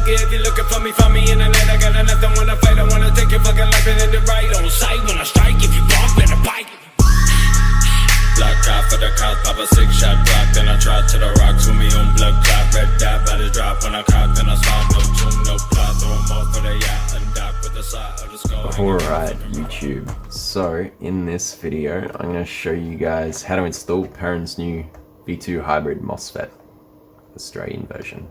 nigga, if you're looking for me, find me in the net. I got nothing when I fight. I wanna take your fucking life and end it right on sight. When I strike, if you bump, better bite. Black out for the cops, pop a 6-shot block. Then I try to the rocks with me on blood clot. Red dot, body drop when I cock. Then I start no tune, no plot. Throw them off for the yacht and dock with the side of the skull. Alright, YouTube. So, in this video, I'm going to show you guys how to install Perun's new V2 hybrid Mosfet, Australian version.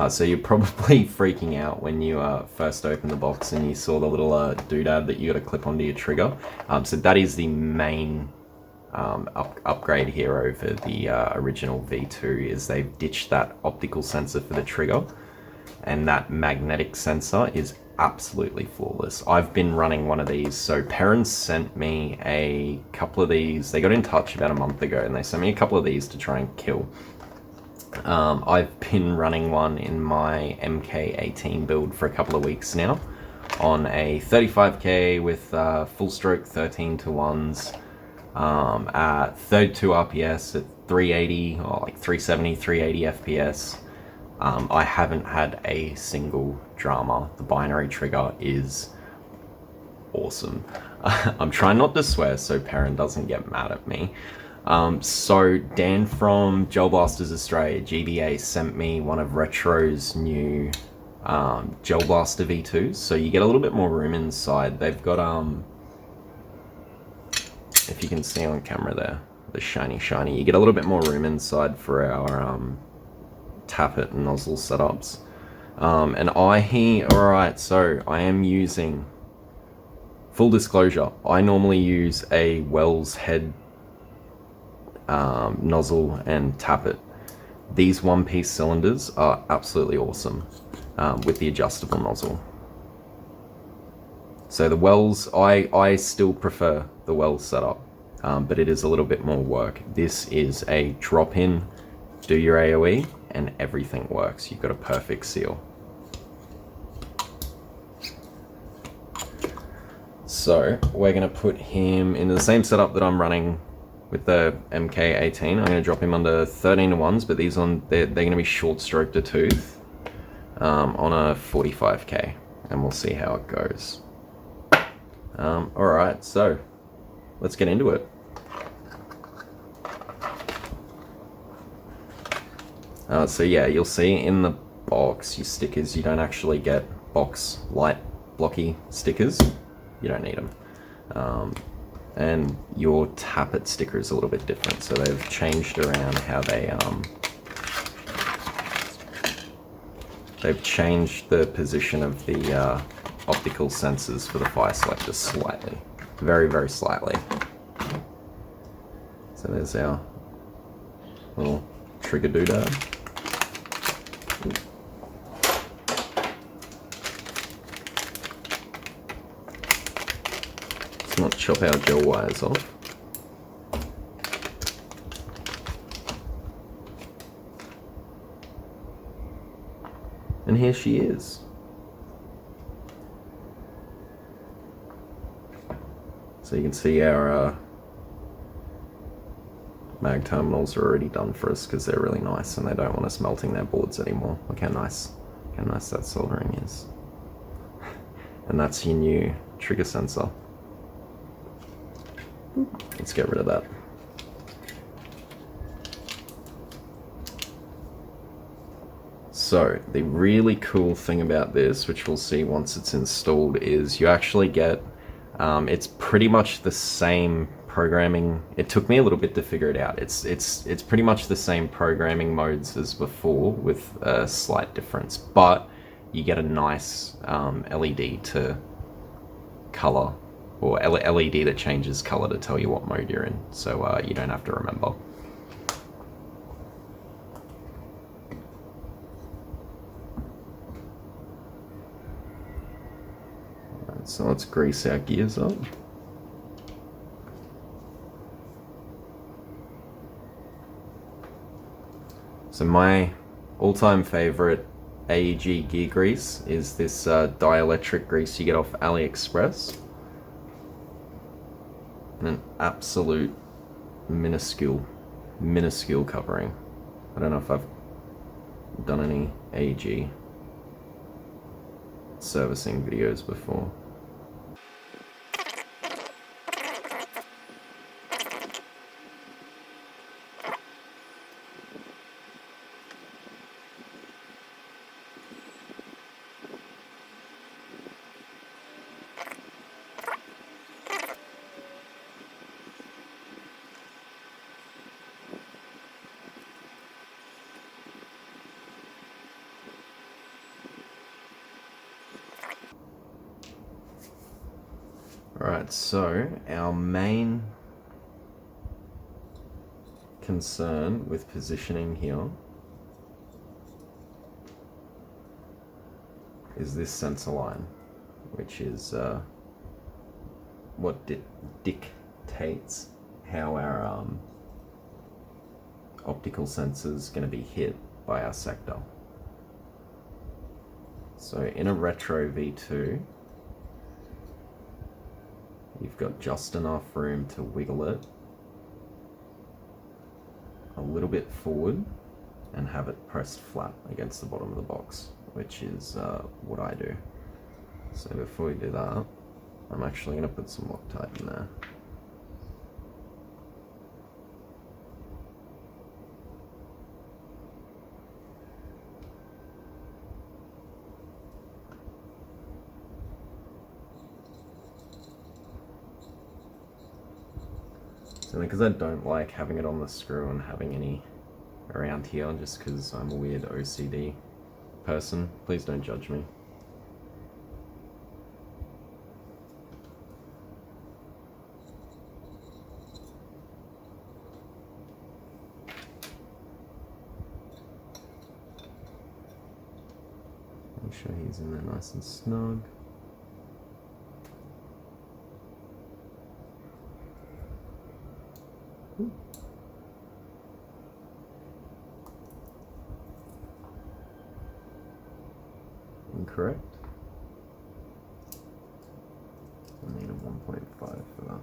So you're probably freaking out when you first opened the box and you saw the little doodad that you got to clip onto your trigger. So that is the main upgrade here over the original V2, is they've ditched that optical sensor for the trigger, and that magnetic sensor is absolutely flawless. I've been running one of these. So Perun sent me a couple of these. They got in touch about a month ago and they sent me a couple of these to try and kill. I've been running one in my MK18 build for a couple of weeks now on a 35k with full stroke 13 to 1s at 32 RPS at 380 or like 370, 380 FPS. I haven't had a single drama. The binary trigger is awesome. I'm trying not to swear so Perun doesn't get mad at me. So Dan from Gel Blasters Australia, GBA, sent me one of Retro's new Gel Blaster V2s. So you get a little bit more room inside. They've got, if you can see on camera there, the shiny. You get a little bit more room inside for our tappet and nozzle setups. And alright, so I am using, full disclosure, I normally use a Wells head nozzle and tappet. These one-piece cylinders are absolutely awesome with the adjustable nozzle. So the Wells, I still prefer the Wells setup, but it is a little bit more work. This is a drop-in, do your AoE, and everything works. You've got a perfect seal. So we're going to put him into the same setup that I'm running with the MK18. I'm going to drop him under 13 to 1s, but these they're going to be short stroke to tooth on a 45k, and we'll see how it goes. Alright, so let's get into it. So yeah, you'll see in the box, your stickers, you don't actually get box light blocky stickers. You don't need them. And your tappet sticker is a little bit different, so they've changed around how they've changed the position of the optical sensors for the fire selector slightly, very, very slightly. So there's our little trigger doodad. Let's not chop our gel wires off. And here she is. So you can see our mag terminals are already done for us because they're really nice and they don't want us melting their boards anymore. Look how nice that soldering is. And that's your new trigger sensor. Let's get rid of that. So the really cool thing about this, which we'll see once it's installed, is you actually get, it's pretty much the same programming. It took me a little bit to figure it out. It's pretty much the same programming modes as before with a slight difference, but you get a nice LED to color, or LED that changes color to tell you what mode you're in, so you don't have to remember. So let's grease our gears up. So my all-time favorite AEG gear grease is this dielectric grease you get off AliExpress. And an absolute minuscule covering. I don't know if I've done any AEG servicing videos before. Alright, so our main concern with positioning here is this sensor line, which is what dictates how our optical sensor is going to be hit by our sector. So in a Retro V2, you've got just enough room to wiggle it a little bit forward and have it pressed flat against the bottom of the box, which is what I do. So before we do that, I'm actually going to put some Loctite in there. So because I don't like having it on the screw and having any around here, just because I'm a weird OCD person, please don't judge me. Make sure he's in there nice and snug. Incorrect. I need a 1.5 for that.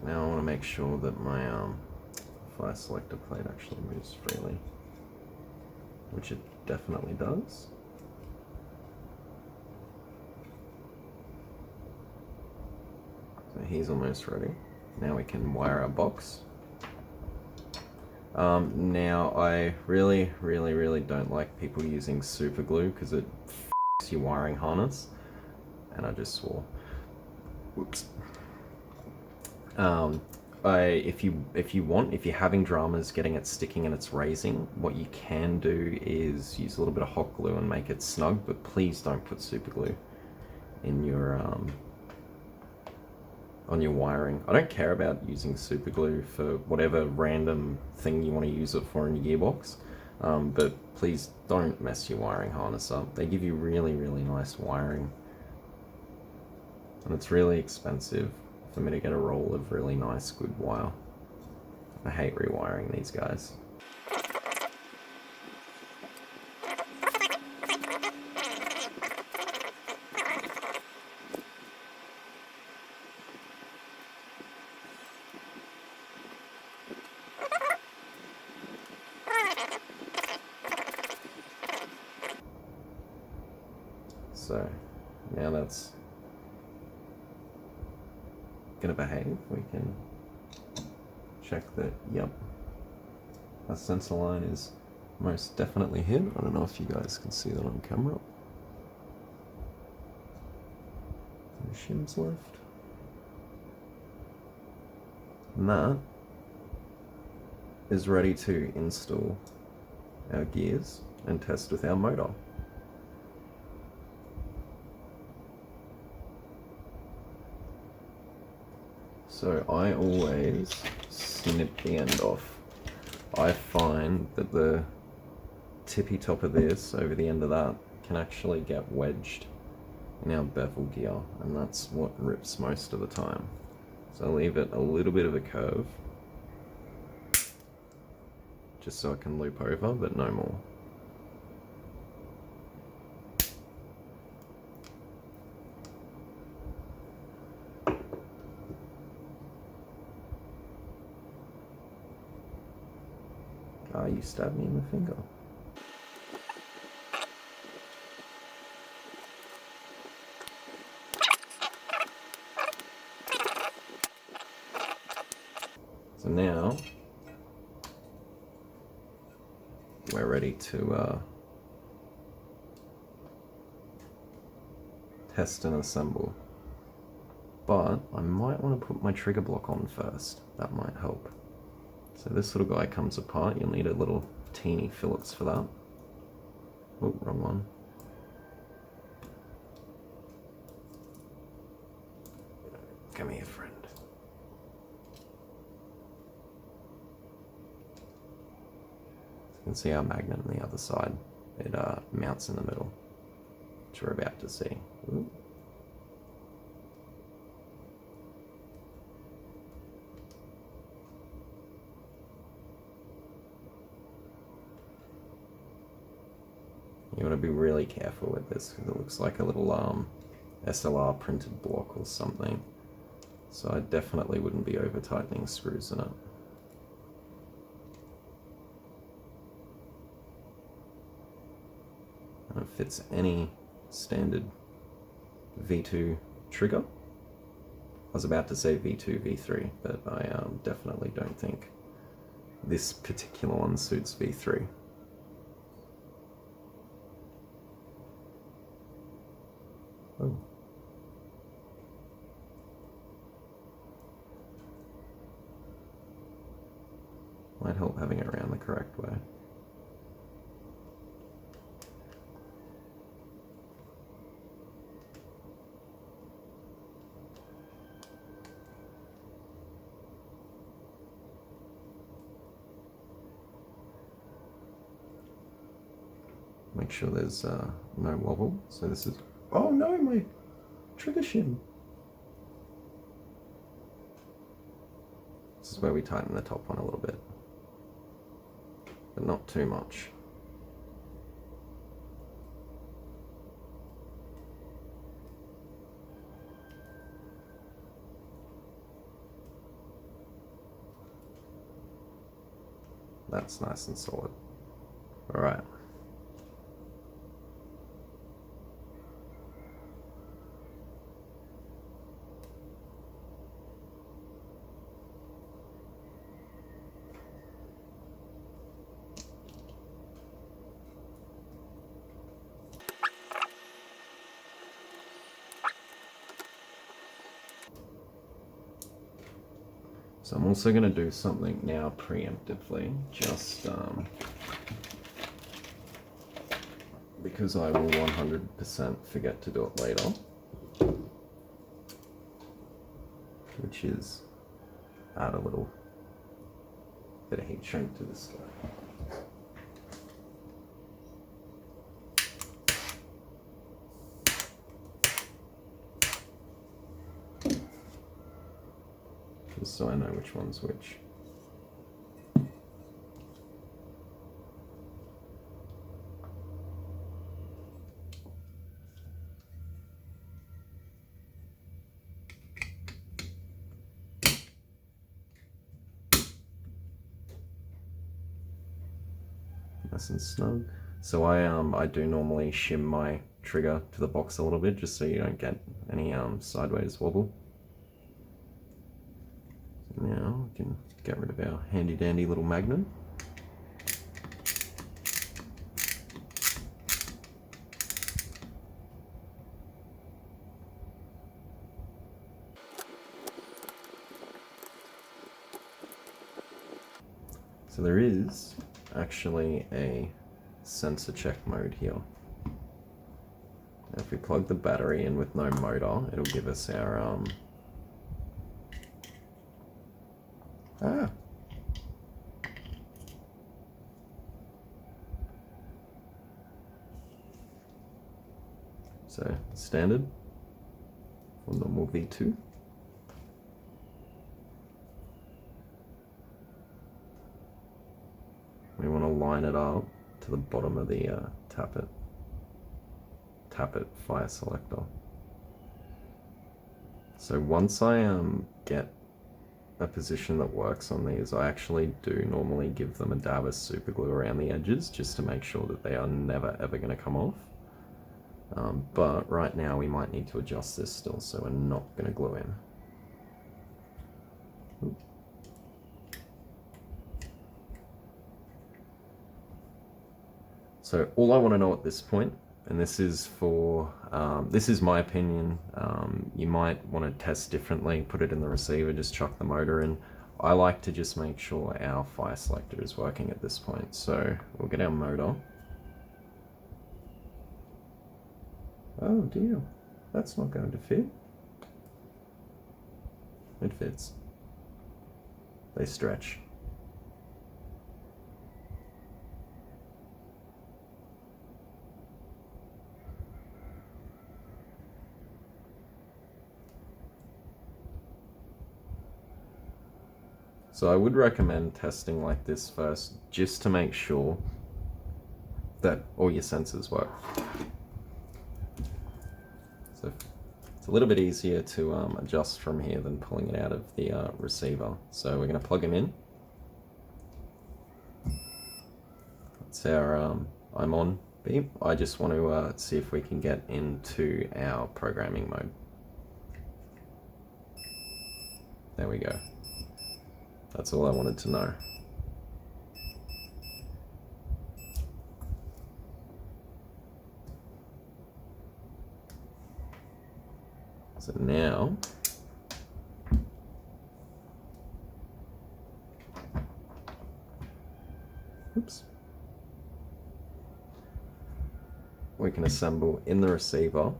Now I want to make sure that my fire selector plate actually moves freely, which it definitely does. So he's almost ready. Now we can wire our box. Now I really don't like people using super glue because it f***s your wiring harness, and I just swore. Whoops. If you're having dramas getting it sticking and it's raising, what you can do is use a little bit of hot glue and make it snug, but please don't put super glue in your on your wiring. I don't care about using super glue for whatever random thing you want to use it for in your gearbox, but please don't mess your wiring harness up. They give you really nice wiring, and it's really expensive for me to get a roll of really nice, good wire. I hate rewiring these guys. So now that's gonna behave. We can check that, yep, our sensor line is most definitely hit. I don't know if you guys can see that on camera. No shims left. And that is ready to install our gears and test with our motor. So I always snip the end off. I find that the tippy top of this over the end of that can actually get wedged in our bevel gear, and that's what rips most of the time. So I leave it a little bit of a curve just so it can loop over, but no more. Ah, you stabbed me in the finger. So now we're ready to test and assemble. But I might want to put my trigger block on first. That might help. So this little guy comes apart. You'll need a little teeny fillets for that. Oh, wrong one. Come here, friend. So you can see our magnet on the other side. It mounts in the middle, which we're about to see. Ooh. You want to be really careful with this because it looks like a little SLR printed block or something. So I definitely wouldn't be over tightening screws in it. And it fits any standard V2 trigger. I was about to say V2, V3, but I definitely don't think this particular one suits V3. Oh. Might help having it around the correct way. Make sure there's no wobble. So this is, oh no, my trigger shim. This is where we tighten the top one a little bit, but not too much. That's nice and solid. All right. So I'm also going to do something now preemptively, just because I will 100% forget to do it later, which is add a little bit of heat shrink to this guy. Just so I know which one's which. Nice and snug. So I do normally shim my trigger to the box a little bit just so you don't get any sideways wobble. Now we can get rid of our handy dandy little magnet. So there is actually a sensor check mode here. Now if we plug the battery in with no motor, it'll give us our Ah. So standard for normal V2. We want to line it up to the bottom of the tappet fire selector. So once I get a position that works on these, I actually do normally give them a dab of super glue around the edges just to make sure that they are never ever going to come off. But right now we might need to adjust this still, so we're not going to glue in. Oop. So all I want to know at this point, and this is for, this is my opinion, you might want to test differently, put it in the receiver, just chuck the motor in. I like to just make sure our fire selector is working at this point. So we'll get our motor. Oh dear, that's not going to fit. It fits. They stretch. So I would recommend testing like this first, just to make sure that all your sensors work. So it's a little bit easier to adjust from here than pulling it out of the receiver. So we're going to plug them in. That's our I'm on beep. I just want to see if we can get into our programming mode. There we go. That's all I wanted to know. So now, oops, we can assemble in the receiver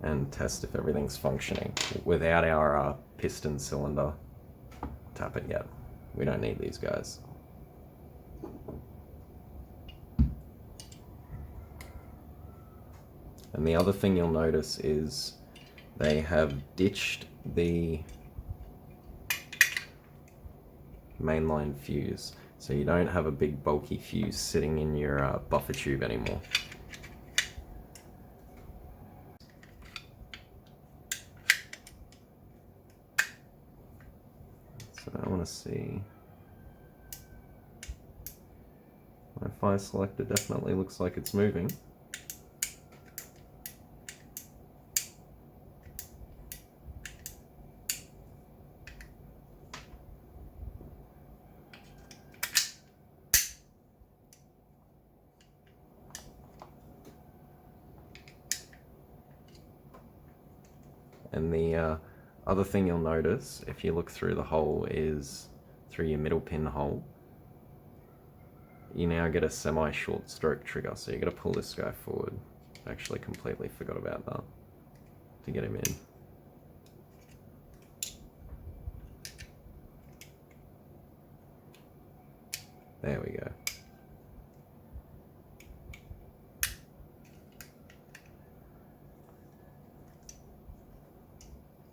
and test if everything's functioning without our piston cylinder tappet yet. We don't need these guys. And the other thing you'll notice is they have ditched the mainline fuse. So you don't have a big bulky fuse sitting in your buffer tube anymore. So I want to see. My fire selector definitely looks like it's moving. And the other thing you'll notice, if you look through the hole, is through your middle pin hole, you now get a semi-short stroke trigger. So you're going to pull this guy forward. I actually completely forgot about that to get him in. There we go.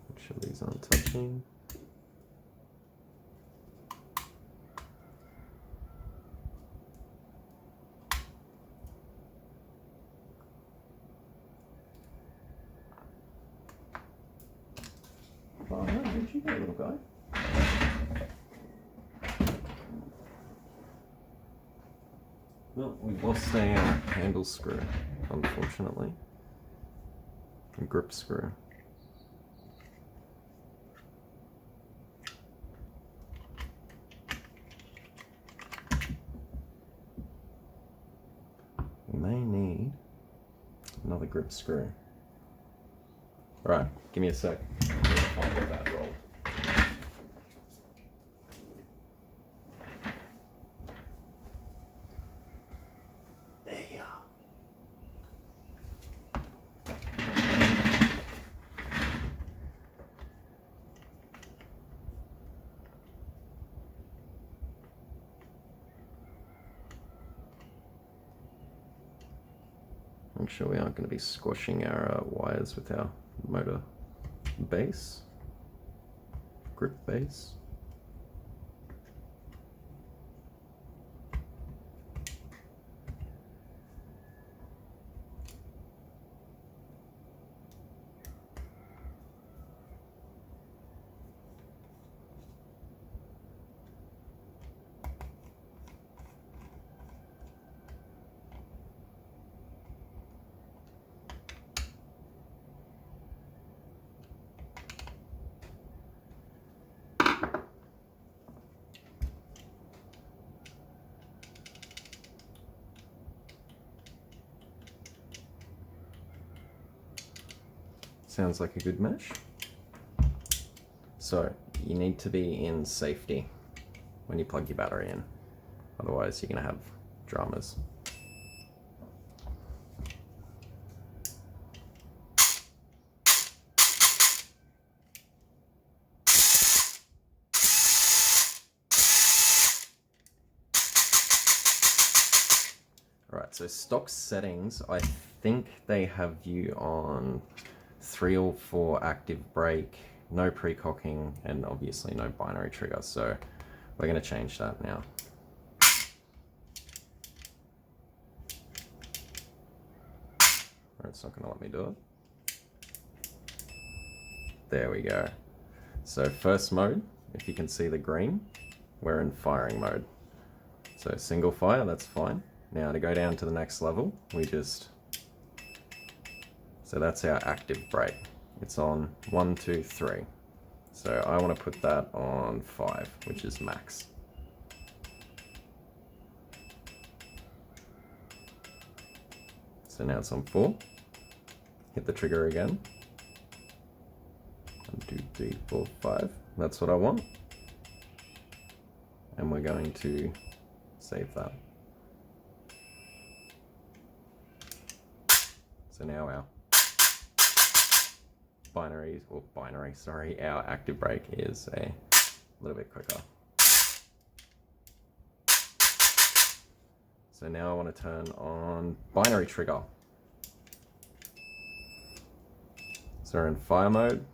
Make sure these aren't touching. Oh no, where'd you go, little guy? Well, we've lost a handle screw, unfortunately. A grip screw. We may need another grip screw. Alright, give me a sec. I'll get that rolled. There you are. Make sure we aren't going to be squashing our wires with our motor base, grip base. Sounds like a good mesh. So you need to be in safety when you plug your battery in. Otherwise you're going to have dramas. Alright, so stock settings, I think they have you on 3 or 4 active brake, no pre-cocking, and obviously no binary trigger. So we're going to change that now. It's not going to let me do it. There we go. So first mode, if you can see the green, we're in firing mode. So single fire, that's fine. Now to go down to the next level, so that's our active brake. It's on 1, 2, 3. So I want to put that on 5, which is max. So now it's on 4. Hit the trigger again. 1, 2, 3, 4, 5. That's what I want. And we're going to save that. So now our our active brake is a little bit quicker. So now I want to turn on binary trigger. So we're in fire mode,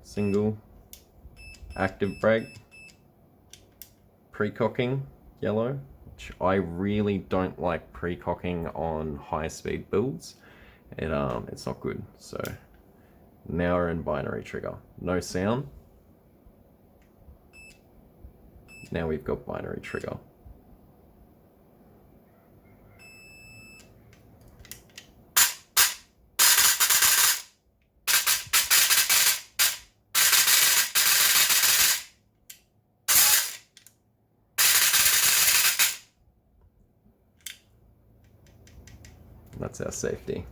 single, active brake, pre-cocking, yellow, which I really don't like pre-cocking on high speed builds. It's not good. So now we're in binary trigger. No sound. Now we've got binary trigger. That's our safety.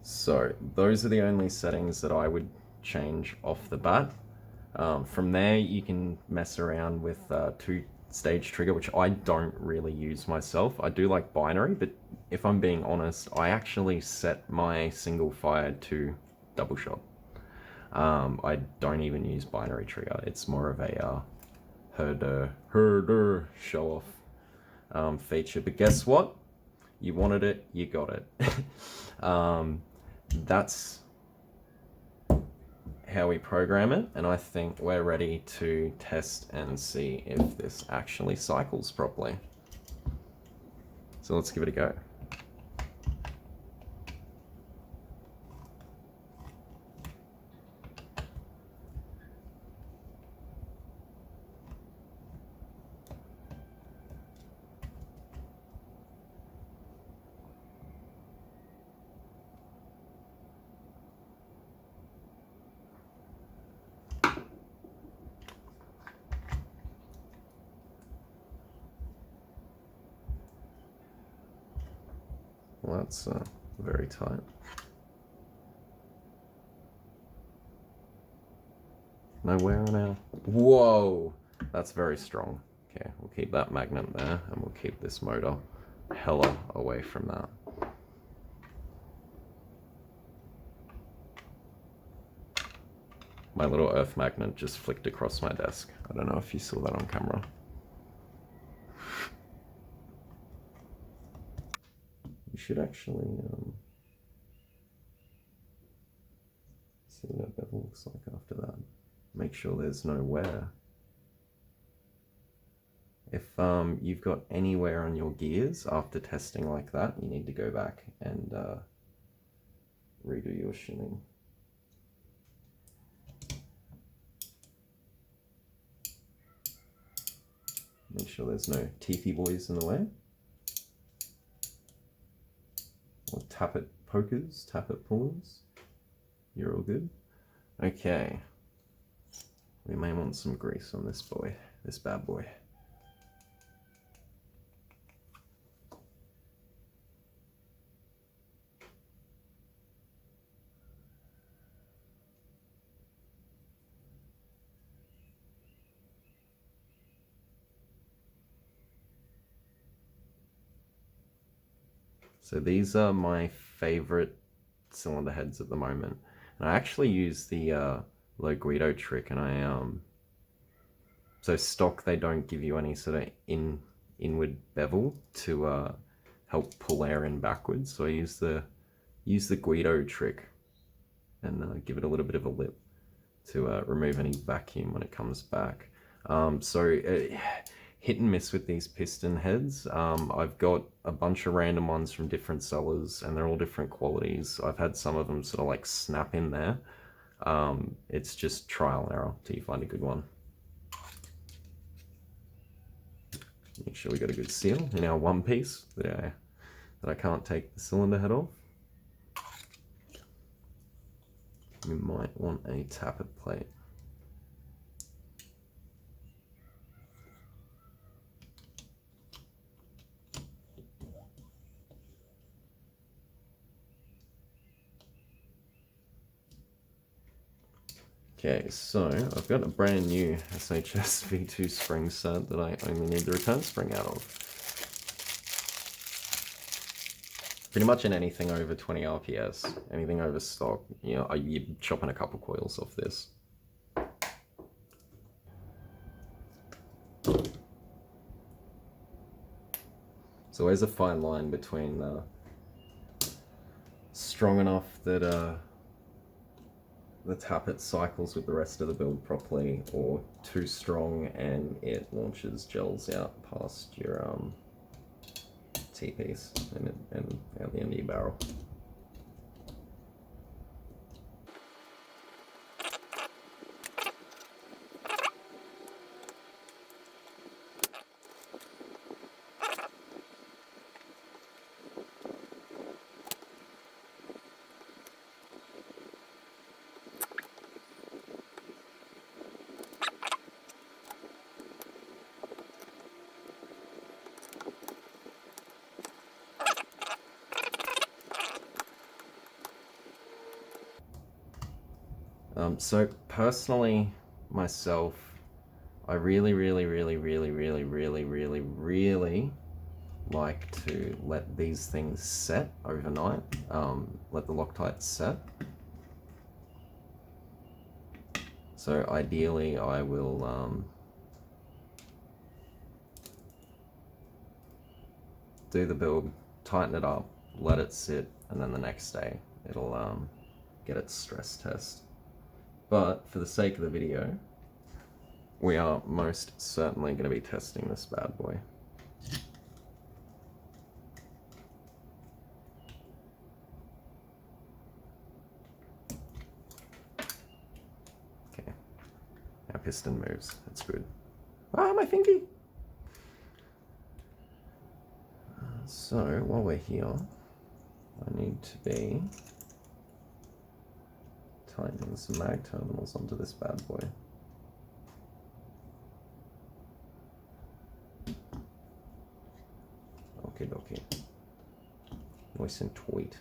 So those are the only settings that I would change off the bat. From there you can mess around with 2-stage trigger, which I don't really use myself. I do like binary, but if I'm being honest, I actually set my single fire to double shot. I don't even use binary trigger. It's more of a herder show off feature. But guess what? You wanted it, you got it. That's how we program it, and I think we're ready to test and see if this actually cycles properly. So let's give it a go. Well, that's very tight. No wear on our... Whoa! That's very strong. Okay, we'll keep that magnet there, and we'll keep this motor hella away from that. My little earth magnet just flicked across my desk. I don't know if you saw that on camera. you should actually see what that bevel looks like after that. Make sure there's no wear. If you've got any wear on your gears after testing like that, you need to go back and redo your shinning. Make sure there's no teethy boys in the way. Or tappet pokers, tappet pullers. You're all good. Okay. We may want some grease on this boy, this bad boy. So these are my favorite cylinder heads at the moment. And I actually use the low Guido trick, and so stock they don't give you any sort of inward bevel to help pull air in backwards. So I use the Guido trick and give it a little bit of a lip to remove any vacuum when it comes back. Hit and miss with these piston heads. I've got a bunch of random ones from different sellers, and they're all different qualities. I've had some of them sort of like snap in there. It's just trial and error till you find a good one. Make sure we got a good seal in our one piece that I can't take the cylinder head off. We might want a tappet plate. Okay, so I've got a brand new SHS V2 spring set that I only need the return spring out of. Pretty much in anything over 20 RPS, anything over stock, you know, you're chopping a couple coils off this. So there's a fine line between strong enough that the tappet cycles with the rest of the build properly, or too strong and it launches gels out past your T-piece and out the end of your barrel. So personally, myself, I really like to let these things set overnight, let the Loctite set. So ideally I will do the build, tighten it up, let it sit, and then the next day it'll get its stress test. But for the sake of the video, we are most certainly going to be testing this bad boy. Okay, our piston moves, that's good. Ah, my thingy! So, while we're here, I need to be tightening some mag terminals onto this bad boy. Okay, dokie. Nice and tight.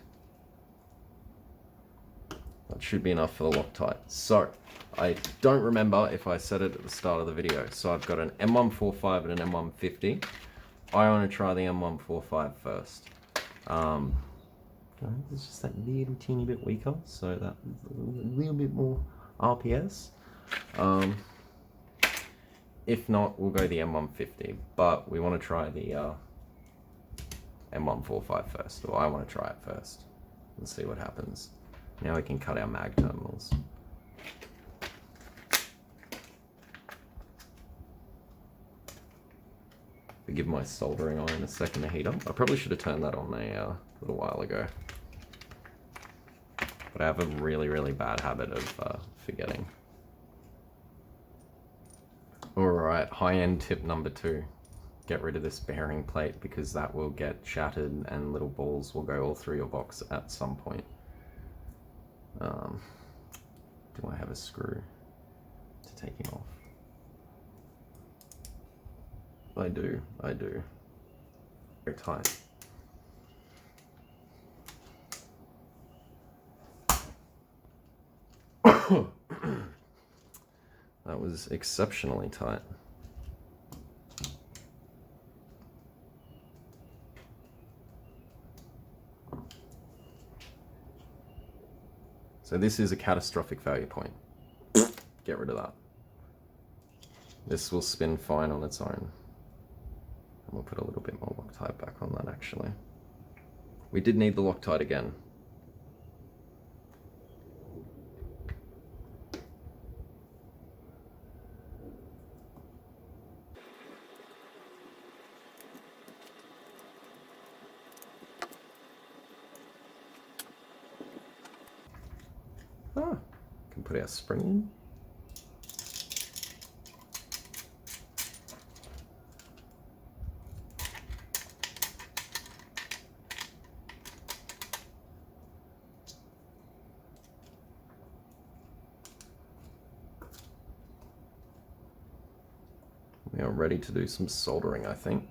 That should be enough for the Loctite. So, I don't remember if I said it at the start of the video. So I've got an M145 and an M150. I want to try the M145 first. It's just that little teeny bit weaker, so that a little bit more RPS. If not, we'll go the M150, but we want to try the M145 first, or I want to try it first and see what happens. Now we can cut our mag terminals. Give my soldering iron a second to heat up. I probably should have turned that on a little while ago. But I have a really bad habit of forgetting. Alright, high-end tip number 2. Get rid of this bearing plate because that will get shattered and little balls will go all through your box at some point. Do I have a screw to take him off? I do. Very tight. That was exceptionally tight. So this is a catastrophic failure point. Get rid of that. This will spin fine on its own. And we'll put a little bit more Loctite back on that actually. We did need the Loctite again. Can put our spring in. We are ready to do some soldering, I think.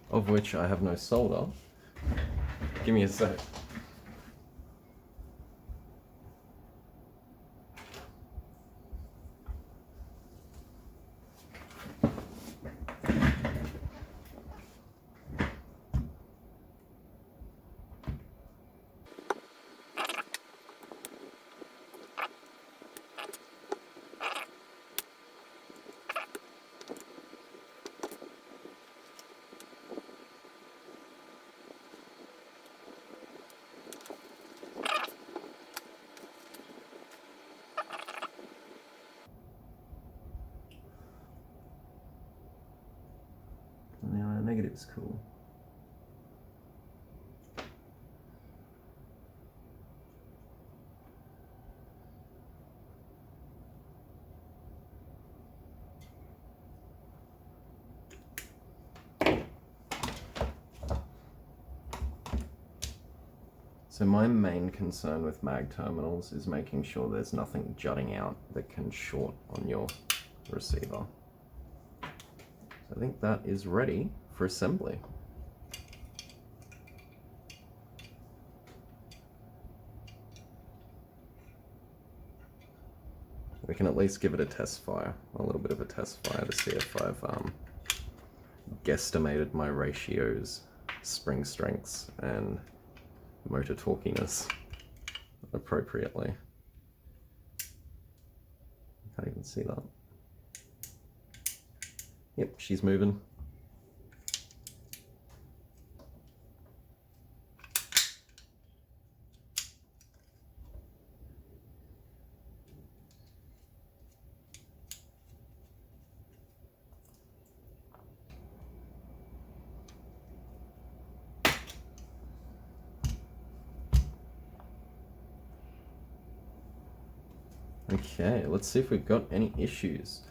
Of which I have no solder. Give me a sec. Now our negative is cool. So my main concern with mag terminals is making sure there's nothing jutting out that can short on your receiver. So I think that is ready for assembly. We can at least give it a test fire, a little bit of a test fire to see if I've guesstimated my ratios, spring strengths, and motor torquiness appropriately. Can't even see that. Yep, she's moving. Okay, let's see if we've got any issues.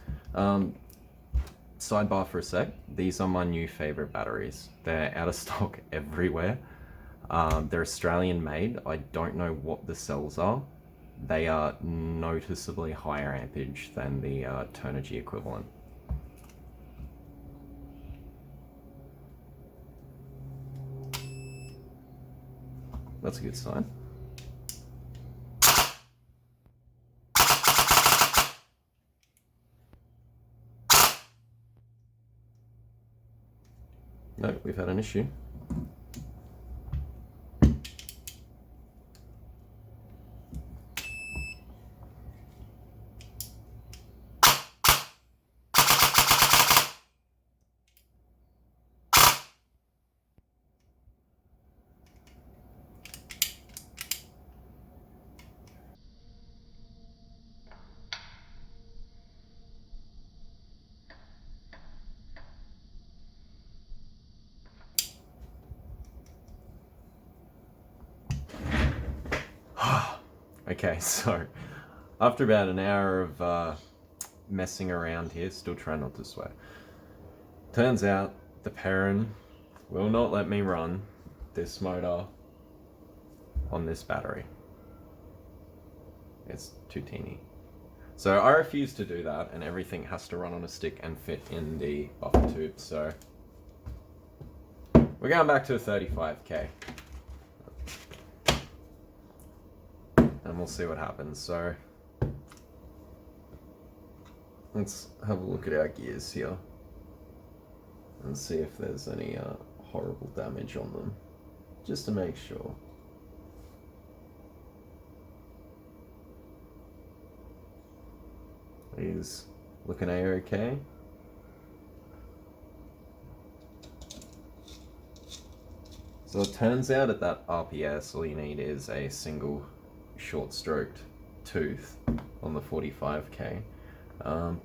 Sidebar for a sec, these are my new favorite batteries. They're out of stock everywhere. They're Australian made. I don't know what the cells are. They are noticeably higher ampage than the Turnigy equivalent. That's a good sign. No, we've had an issue. Okay, so after about an hour of messing around here, still try not to sweat. Turns out the Perun will not let me run this motor on this battery. It's too teeny. So I refuse to do that, and everything has to run on a stick and fit in the buffer tube. So we're going back to a 35k. And we'll see what happens. So let's have a look at our gears here and see if there's any horrible damage on them, just to make sure. These looking A-okay. So it turns out at that RPS, all you need is a single short-stroked tooth on the 45k,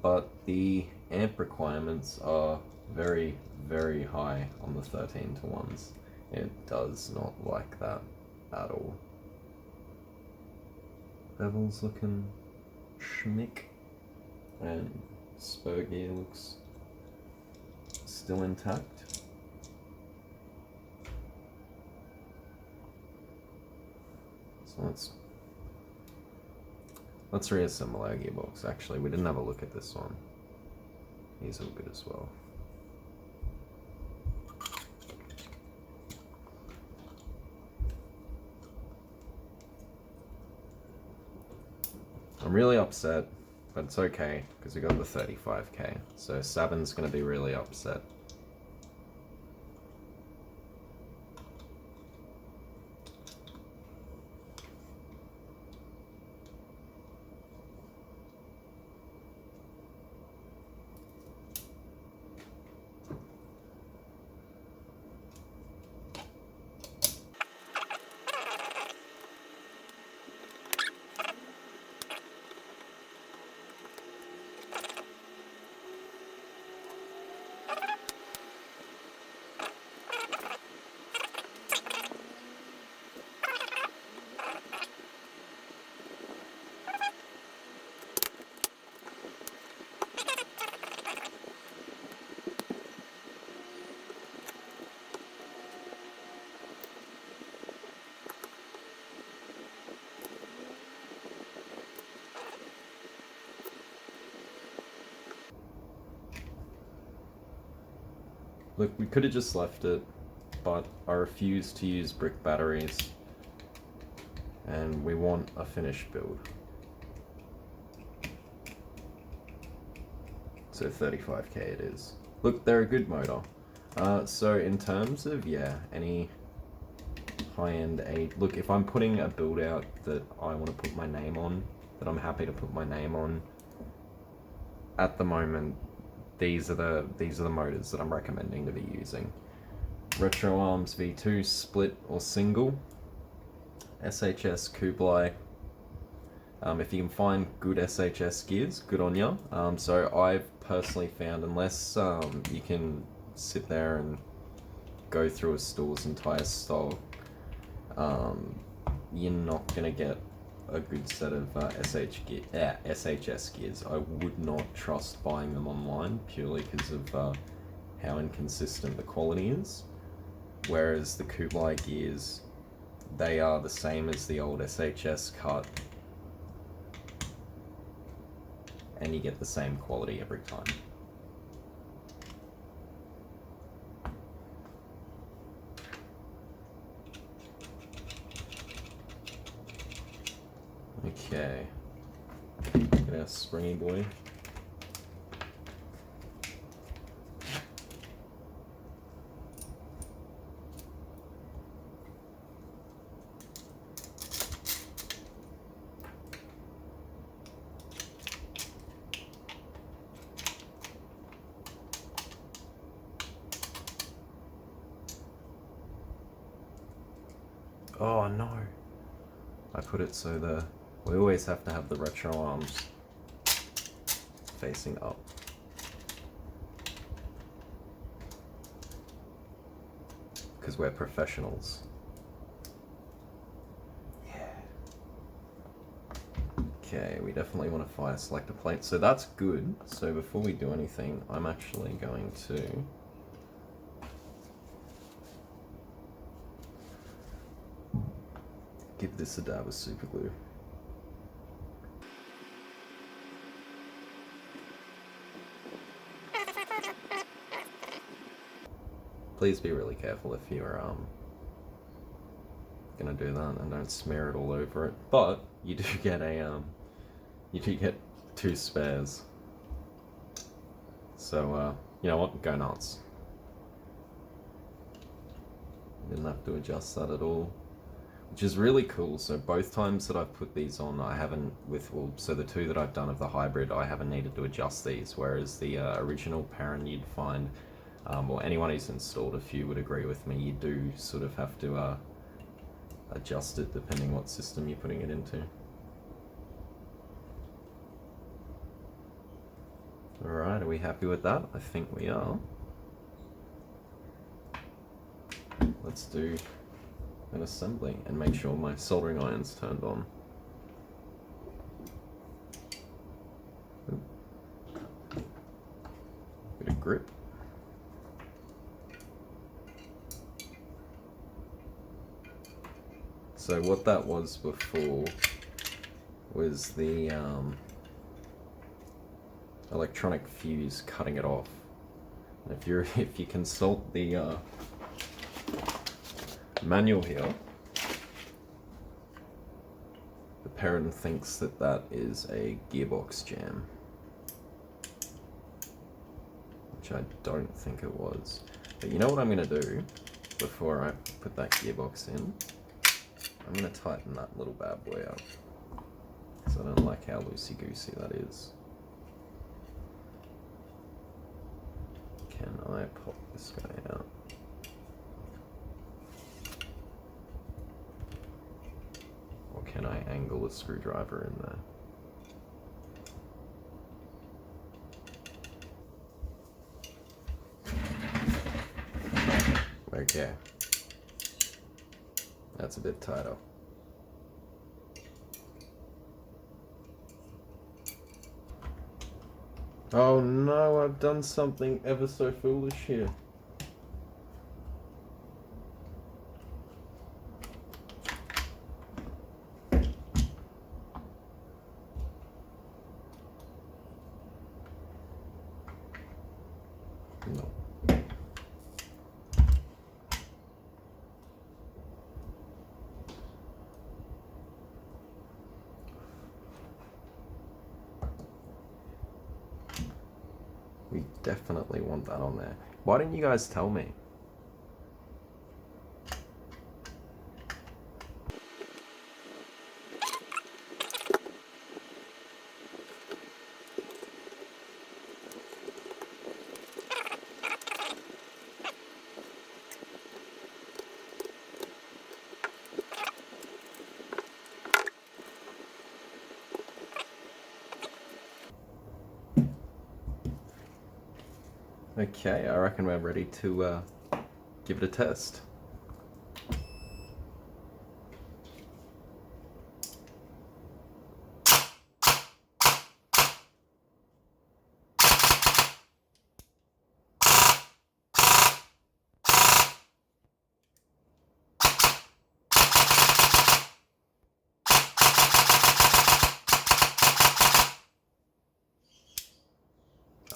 but the amp requirements are very, very high on the 13 to 1s. It does not like that at all. Bevel's looking schmick, and spur gear looks still intact. So let's reassemble our gearbox. Actually, we didn't have a look at this one. He's all good as well. I'm really upset, but it's okay because we got the 35k. So Sabin's gonna be really upset. Look, we could have just left it, but I refuse to use brick batteries, and we want a finished build. So 35k it is. Look, they're a good motor. So in terms of, yeah, any high-end aid, look, if I'm putting a build out that I want to put my name on, that I'm happy to put my name on, at the moment, these are the motors that I'm recommending to be using. RetroArms V2 split or single, SHS Kublai. If you can find good SHS gears, good on ya. So I've personally found, unless you can sit there and go through a store's entire stock, you're not gonna get a good set of SHS gears. I would not trust buying them online purely because of how inconsistent the quality is. Whereas the Kublai gears, they are the same as the old SHS cut, and you get the same quality every time. Okay, look at our springy boy. Oh no. I put it so we always have to have the RetroArms facing up. Because we're professionals. Yeah. Okay, we definitely want to fire select a plate. So that's good. So before we do anything, I'm actually going to give this a dab of super glue. Please be really careful if you're gonna do that and don't smear it all over it. But you do get two spares. So you know what? Go nuts. Didn't have to adjust that at all, which is really cool. So both times that I've put these on, I haven't so the two that I've done of the hybrid, I haven't needed to adjust these. Whereas the original Perun, you'd find, or anyone who's installed a few would agree with me, you do sort of have to adjust it depending what system you're putting it into. Alright, are we happy with that? I think we are. Let's do an assembly and make sure my soldering iron's turned on. Bit of grip. So what that was before was the electronic fuse cutting it off. And if you consult the manual here, the Perun thinks that is a gearbox jam, which I don't think it was. But you know what I'm going to do before I put that gearbox in? I'm going to tighten that little bad boy up, because I don't like how loosey-goosey that is. Can I pop this guy out? Or can I angle a screwdriver in there? Okay. That's a bit tighter. Oh no, I've done something ever so foolish here. No. We definitely want that on there. Why didn't you guys tell me? Okay, I reckon we're ready to give it a test.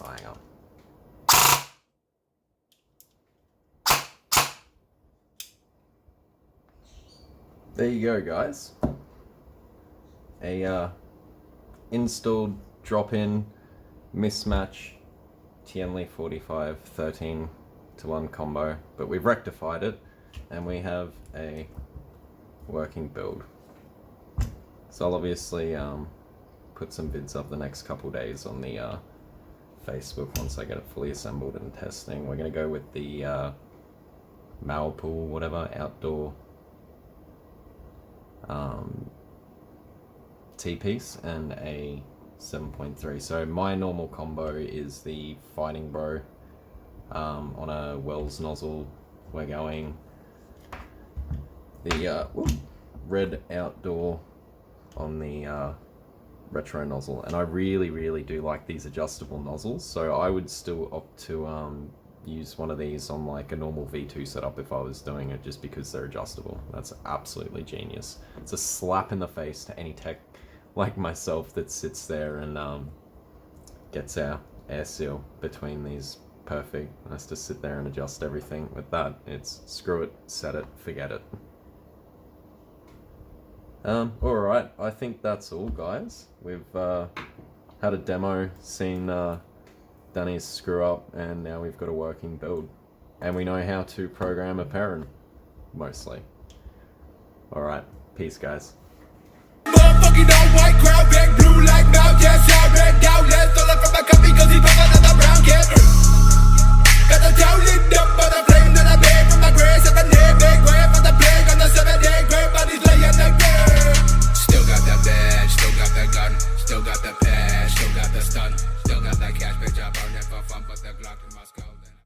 Oh, hang on. There you go, guys. A installed drop-in mismatch Tianli 45 13-to-1 combo, but we've rectified it and we have a working build. So I'll obviously put some vids up the next couple days on the Facebook once I get it fully assembled and testing. We're going to go with the Malpool, whatever, outdoor T-piece and a 7.3. So my normal combo is the Fighting Bro on a Wells nozzle. We're going the red outdoor on the retro nozzle, and I really do like these adjustable nozzles, so I would still opt to use one of these on like a normal V2 setup if I was doing it, just because they're adjustable. That's absolutely genius. It's a slap in the face to any tech like myself that sits there and gets our air seal between these perfect. Has to sit there and adjust everything. With that, it's screw it, set it, forget it. Alright, I think that's all, guys. We've had a demo, seen Danny's screw up, and now we've got a working build. And we know how to program a Perun, mostly. Alright, peace, guys. Motherfucking all white crowd, back blue like now, yes, y'all back out, let's